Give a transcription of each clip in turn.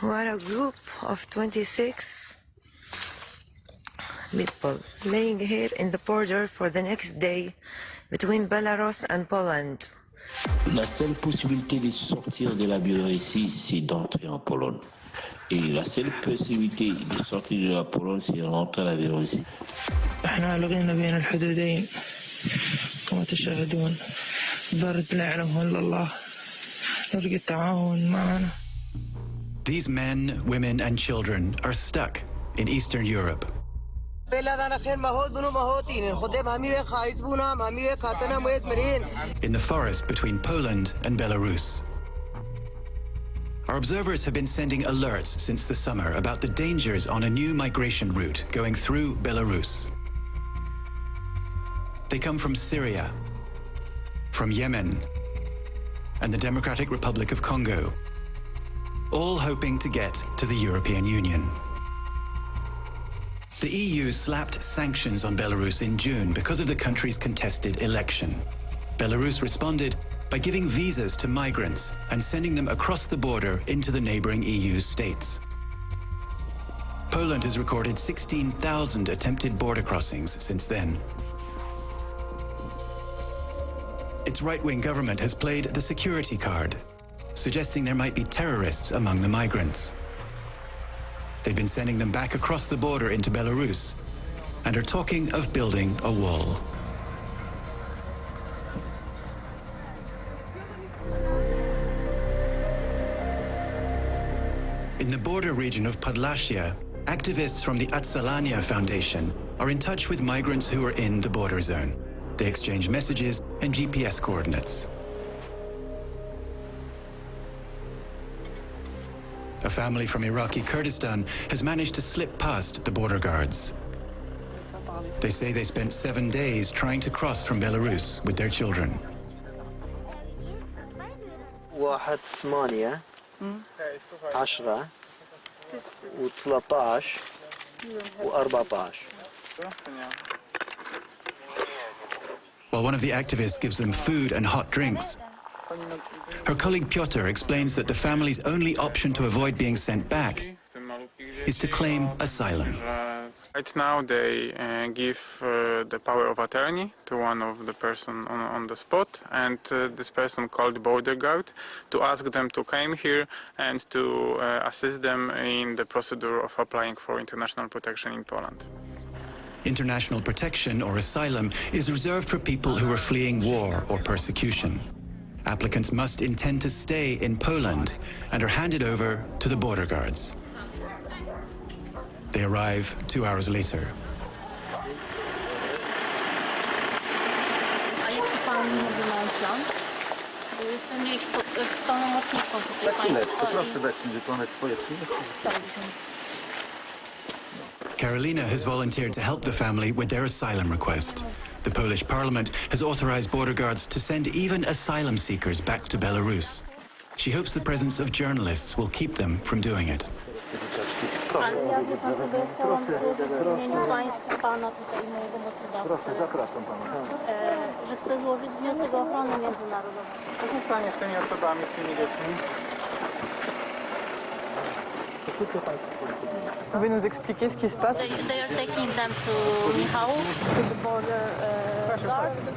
We're a group of 26 people laying here in the border for the next day between Belarus and Poland. La seule possibilité de sortir de la Biélorussie, c'est d'entrer en Pologne. Et la seule possibilité de sortir de la Pologne, c'est de rentrer à la Biélorussie. احنا لغينا بين الحدودين كما تشاهدون. برد لا يعلمه إلا الله. نرجو التعاون معنا. These men, women and children are stuck in Eastern Europe. In the forest between Poland and Belarus. Our observers have been sending alerts since the summer about the dangers on a new migration route going through Belarus. They come from Syria, from Yemen, and the Democratic Republic of Congo, all hoping to get to the European Union. The EU slapped sanctions on Belarus in June because of the country's contested election. Belarus responded by giving visas to migrants and sending them across the border into the neighboring EU states. Poland has recorded 16,000 attempted border crossings since then. Its right-wing government has played the security card, suggesting there might be terrorists among the migrants. They've been sending them back across the border into Belarus and are talking of building a wall. In the border region of Podlasia, activists from the Atsalania Foundation are in touch with migrants who are in the border zone. They exchange messages and GPS coordinates. A family from Iraqi Kurdistan has managed to slip past the border guards. They say they spent 7 days trying to cross from Belarus with their children. 1 8 10 و13 و14. While one of the activists gives them food and hot drinks, her colleague Piotr explains that the family's only option to avoid being sent back is to claim asylum. Right now they give the power of attorney to one of the person on the spot, and this person called border guard to ask them to come here and to assist them in the procedure of applying for international protection in Poland. International protection or asylum is reserved for people who are fleeing war or persecution. Applicants must intend to stay in Poland and are handed over to the border guards. They arrive 2 hours later. Karolina has volunteered to help the family with their asylum request. The Polish parliament has authorized border guards to send even asylum seekers back to Belarus. She hopes the presence of journalists will keep them from doing it. Pouvez nous expliquer ce qui se passe? They are taking them to Michał, To the border guards,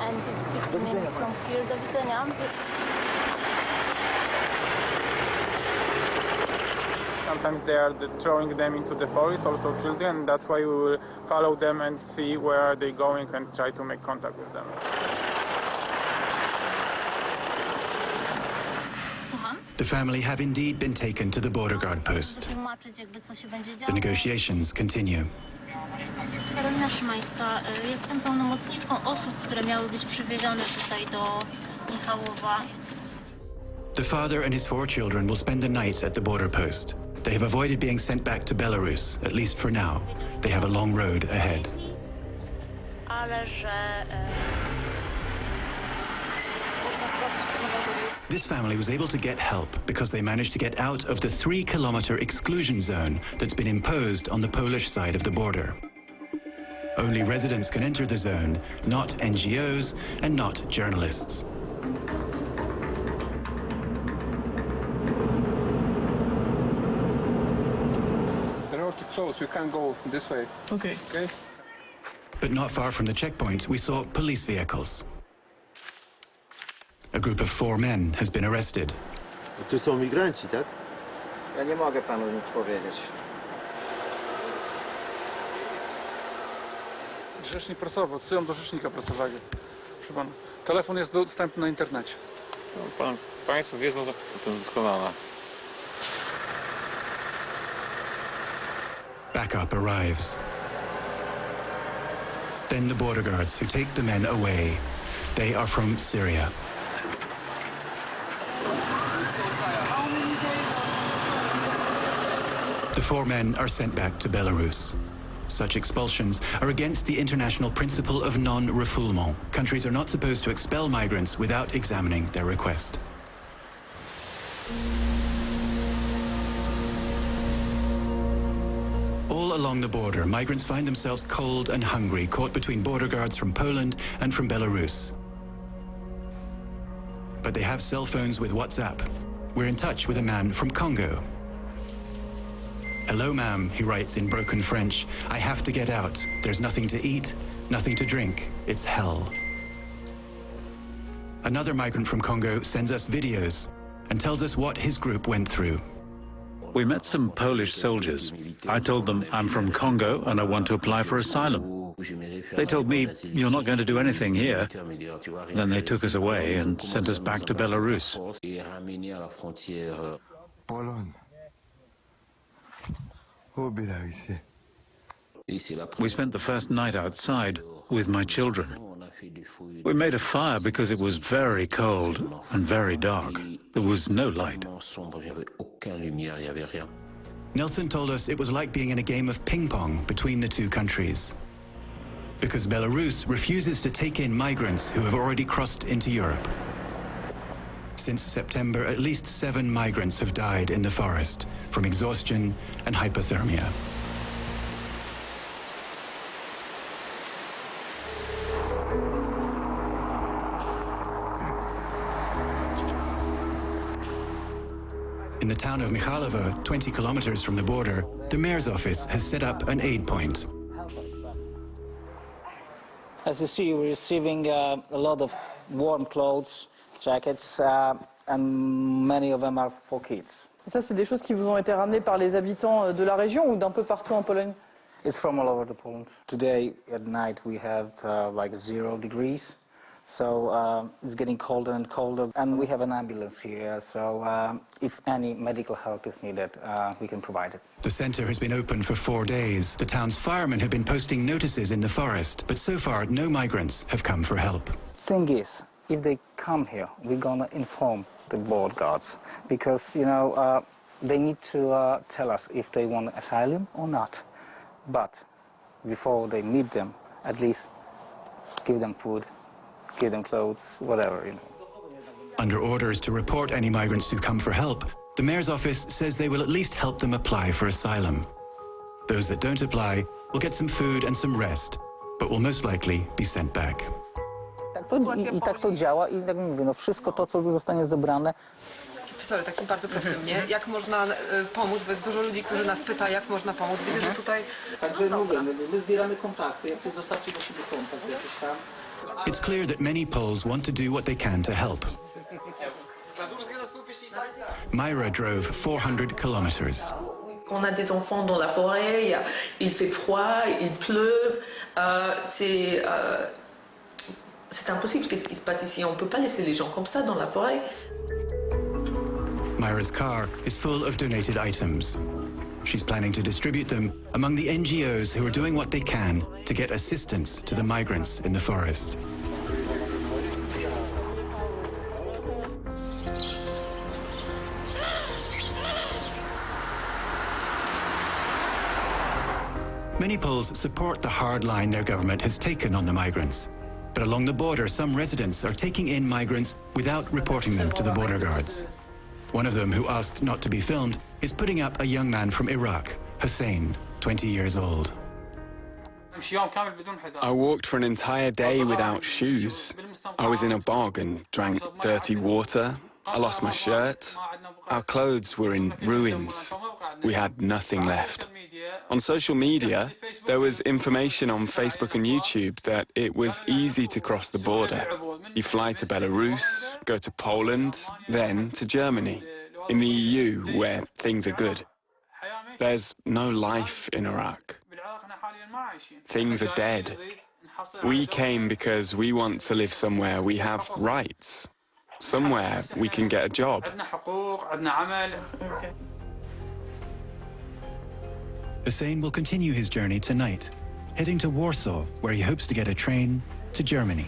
and it's 50 minutes from here. Do widzenia. Sometimes they are throwing them into the forest, also children, and that's why we will follow them and see where are they going and try to make contact with them. The family have indeed been taken to the border guard post. The negotiations continue. Karolina Szymańska, jestem pełnomocniczką osób, które miały być przywiezione tutaj do Michałowa. The father and his 4 children will spend the night at the border post. They have avoided being sent back to Belarus, at least for now. They have a long road ahead. Ale że This family was able to get help because they managed to get out of the 3-kilometer exclusion zone that's been imposed on the Polish side of the border. Only residents can enter the zone, not NGOs and not journalists. closed. We can't go this way. Okay. Okay? But not far from the checkpoint, we saw police vehicles. A group of 4 men has been arrested. Tu są migranci, tak? Ja nie mogę panu nic powiedzieć. Rzecznik prasowy, odsyłam do rzecznika prasowego. Proszę pana, telefon jest dostępny na internecie. No, państwo wiedzą o tym doskonale. Backup arrives. Then the border guards who take the men away. They are from Syria. The 4 men are sent back to Belarus. Such expulsions are against the international principle of non-refoulement. Countries are not supposed to expel migrants without examining their request. All along the border, migrants find themselves cold and hungry, caught between border guards from Poland and from Belarus. But they have cell phones with WhatsApp. We're in touch with a man from Congo. "Hello, ma'am," he writes in broken French. "I have to get out. There's nothing to eat, nothing to drink. It's hell." Another migrant from Congo sends us videos and tells us what his group went through. We met some Polish soldiers. I told them I'm from Congo and I want to apply for asylum. They told me, "You're not going to do anything here." Then they took us away and sent us back to Belarus. Pologne. Oh, Belarus. We spent the first night outside with my children. We made a fire because it was very cold and very dark. There was no light. Nelson told us it was like being in a game of ping pong between the 2 countries. Because Belarus refuses to take in migrants who have already crossed into Europe. Since September, at least 7 migrants have died in the forest from exhaustion and hypothermia. In the town of Michalovo, 20 kilometers from the border, the mayor's office has set up an aid point. As you see, we're receiving a lot of warm clothes, jackets, and many of them are for kids. Et ça, c'est des choses qui vous ont été ramenées par les habitants de la région ou d'un peu partout en Pologne? It's from all over the Poland. Today at night we have like 0 degrees, so it's getting colder and colder. And we have an ambulance here, so if any medical help is needed, we can provide it. The center has been open for 4 days. The town's firemen have been posting notices in the forest, but so far no migrants have come for help. Thing is, if they come here, we're gonna inform the border guards because, you know, they need to tell us if they want asylum or not. But before they meet them, at least give them food, give them clothes, whatever, you know. Under orders to report any migrants who come for help, the mayor's office says they will at least help them apply for asylum. Those that don't apply will get some food and some rest, but will most likely be sent back. I tak to działa i tak mówię, no wszystko to, co zostanie zebrane. Sorry, takim bardzo prostym, nie? Jak można pomóc, bo jest dużo ludzi, którzy nas pyta, jak można pomóc. Widzę, że tutaj... Także mówię, my zbieramy kontakty, jak zostawcie do siebie kontakt jakiś tam. It's clear that many Poles want to do what they can to help. Myra drove 400 kilometers. On a des enfants dans la forêt, il fait froid, il pleut, c'est impossible. Qu'est-ce qui se passe ici? On ne peut pas laisser les gens comme ça dans la forêt. Myra's car is full of donated items. She's planning to distribute them among the NGOs who are doing what they can to get assistance to the migrants in the forest. Many Poles support the hard line their government has taken on the migrants. But along the border, some residents are taking in migrants without reporting them to the border guards. One of them, who asked not to be filmed, is putting up a young man from Iraq, Hussein, 20 years old. I walked for an entire day without shoes. I was in a bog and drank dirty water. I lost my shirt. Our clothes were in ruins. we had nothing left. On social media, there was information on Facebook and YouTube that it was easy to cross the border. You fly to Belarus, go to Poland, then to Germany, in the EU, where things are good. There's no life in Iraq. Things are dead. We came because we want to live somewhere we have rights, somewhere we can get a job. Hussein will continue his journey tonight, heading to Warsaw, where he hopes to get a train to Germany.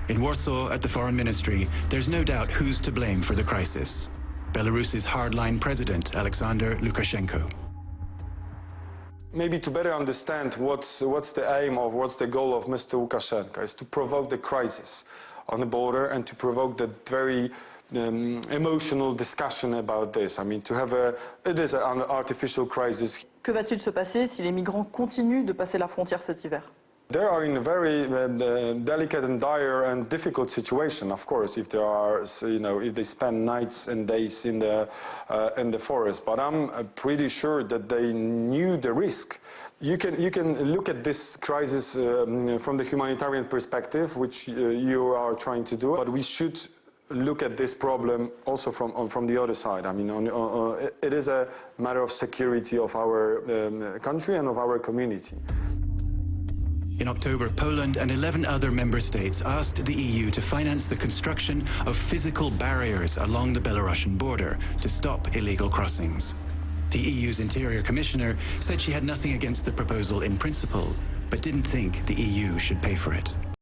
In Warsaw, at the Foreign Ministry, there's no doubt who's to blame for the crisis. Belarus's hardline president, Alexander Lukashenko. Maybe to better understand what's the aim of, what's the goal of Mr. Lukashenko is to provoke the crisis on the border and to provoke that very emotional discussion about this. I mean, it is an artificial crisis. Que va-t-il se passer si les migrants continuent de passer la frontière cet hiver? They are in a very delicate and dire and difficult situation, of course, if they spend nights and days in the forest. But I'm pretty sure that they knew the risk. You can look at this crisis from the humanitarian perspective, which you are trying to do, but we should look at this problem also from the other side. I mean, it is a matter of security of our country and of our community. In October, Poland and 11 other member states asked the EU to finance the construction of physical barriers along the Belarusian border to stop illegal crossings. The EU's Interior Commissioner said she had nothing against the proposal in principle, but didn't think the EU should pay for it.